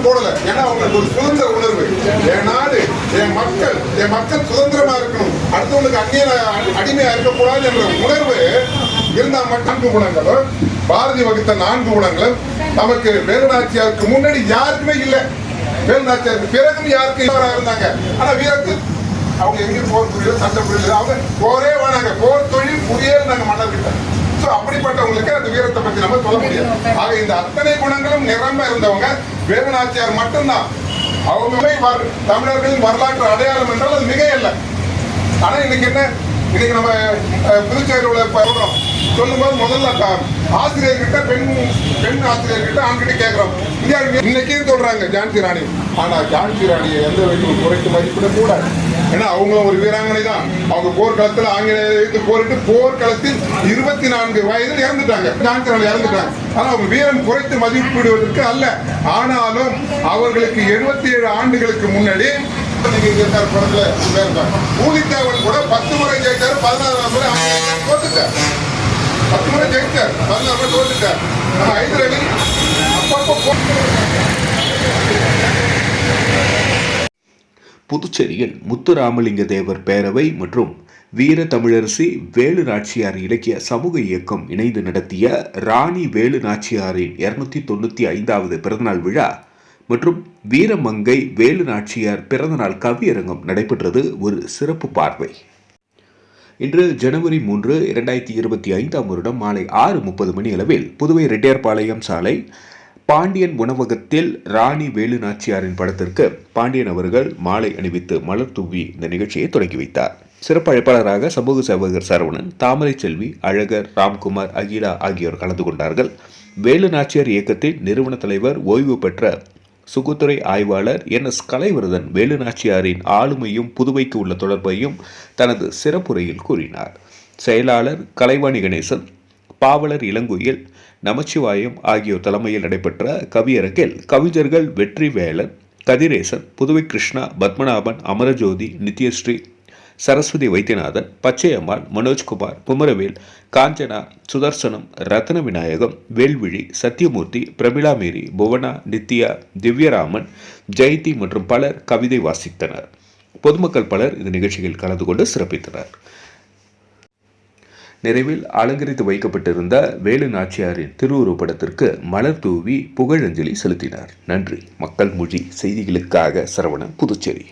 போடல. ஏன்னா அவங்களுக்கு ஒரு சுதந்திர உணர்வு. என் நாடு, என் மக்கள் சுதந்திரமா இருக்கணும், அடுத்தவங்களுக்கு அடிமையா இருக்கக்கூடாது என்ற உணர்வு இருந்தா மட்டும் 4 குணங்களும் பாரதி வகுத்த 4 குணங்களும் நமக்கு வேலுநாச்சியாருக்கு முன்னாடி யாருக்குமே இல்லை. வேலுநாச்சியாருக்கு பிறகும் யாருக்கு இருந்தாங்க. ஆனா வீரத்தில் அவங்க எங்கேயும் போர் புரியல, சண்டை புரியல, அவங்க போரே வேணாங்க, போர் தொழில் புரியல நாங்க மன்னர்கிட்ட. அப்படிப்பட்டவங்களுக்கு அந்த வீரத்தை பத்தி நம்ம சொல்ல முடியாது. ஆக இந்த அத்தனை குணங்களும் நிரம்ப இருந்தவங்க வேலுநாச்சியார் மட்டும்தான். அவங்களே தமிழர்களின் வரலாற்று அடையாளம் என்றால் அது மிக இல்லை. ஆனா இன்னைக்கு நம்ம புதுச்சேரியில் சொல்லும்போது முதல்ல ஆசிரியர்கிட்ட பெண் ஆசிரியர்கிட்ட ஆண்கிட்ட கேட்கிறோம். இன்னைக்கே சொல்றாங்க ஜான்சி ராணி. ஆனா ஜான்சி ராணியை எந்த வகையிலும் குறைத்து மதிப்பிட கூடாது. ஏன்னா அவங்களும் ஒரு வீராங்கனை தான். அவங்க போர்க்களத்தில் ஆங்கிலேயருக்கு போரிட்டு போர்க்களத்தில் 24 வயதில் இறந்துட்டாங்க. ஜான்சி ராணி இறந்துட்டாங்க. ஆனா அவங்க வீரம் குறைத்து மதிப்பிடுவதற்கு அல்ல. ஆனாலும் அவர்களுக்கு 77 ஆண்டுகளுக்கு முன்னாடி பூலித்தேவன் கூட 10 முறை ஜெயிச்சாரு, 16ஆம் முறை தோத்துட்டார். 10 முறை ஜெயிச்சார், 16 முறை தோத்துட்டார். ஹைதர் அலி அப்பப்போ. புதுச்சேரியில் முத்துராமலிங்க தேவர் பேரவை மற்றும் வீர தமிழரசி வேலு நாச்சியார் இலக்கிய சமூக இயக்கம் இணைந்து நடத்திய ராணி வேலு நாச்சியாரின் 295வது பிறந்தநாள் விழா மற்றும் வீரமங்கை வேலு நாச்சியார் பிறந்தநாள் கவியரங்கம் நடைபெற்றது ஒரு சிறப்பு பார்வை. இன்று ஜனவரி 3, 2025 வருடம் மாலை 6:30 மணி அளவில் புதுவை ரெட்டியார்பாளையம் சாலை பாண்டியன் உணவகத்தில் ராணி வேலு நாச்சியாரின் படத்திற்கு பாண்டியன் அவர்கள் மாலை அணிவித்து மலர் தூவி இந்த நிகழ்ச்சியை தொடங்கி வைத்தார். சிறப்பு அழைப்பாளராக சமூக சேவகர் சரவணன், தாமரை செல்வி, அழகர், ராம்குமார், அகிலா ஆகியோர் கலந்து கொண்டார்கள். வேலு நாச்சியார் இயக்கத்தின் நிறுவன தலைவர், ஓய்வு பெற்ற சுகுத்துறை ஆய்வாளர் NS கலைவர்தன் வேலு நாச்சியாரின் ஆளுமையும் புதுவைக்கு உள்ள தொடர்பையும் தனது சிறப்புரையில் கூறினார். செயலாளர் கலைவாணி கணேசன், பாவலர் இளங்குயில், நமச்சிவாயம் ஆகியோர் தலைமையில் நடைபெற்ற கவியரங்கில் கவிஞர்கள் வெற்றிவேலன், கதிரேசன், புதுவை கிருஷ்ணா, பத்மநாபன், அமரஜோதி, நித்யஸ்ரீ, சரஸ்வதி வைத்தியநாதன், பச்சையம்மாள், மனோஜ்குமார், குமரவேல், காஞ்சனா, சுதர்சனம், ரத்ன விநாயகம், வேல்விழி, சத்யமூர்த்தி, பிரமிளா மேரி, புவனா, நித்யா, திவ்யராமன், ஜெயந்தி மற்றும் பலர் கவிதை வாசித்தனர். பொதுமக்கள் பலர் இந்த நிகழ்ச்சியில் கலந்து கொண்டு சிறப்பித்தனர். நிறைவில் அலங்கரித்து வைக்கப்பட்டிருந்த வேலு நாச்சியாரின் திருவுருவப்படத்திற்கு மலர் தூவி புகழஞ்சலி செலுத்தினார். நன்றி. மக்கள் மொழி செய்திகளுக்காக சரவணன், புதுச்சேரி.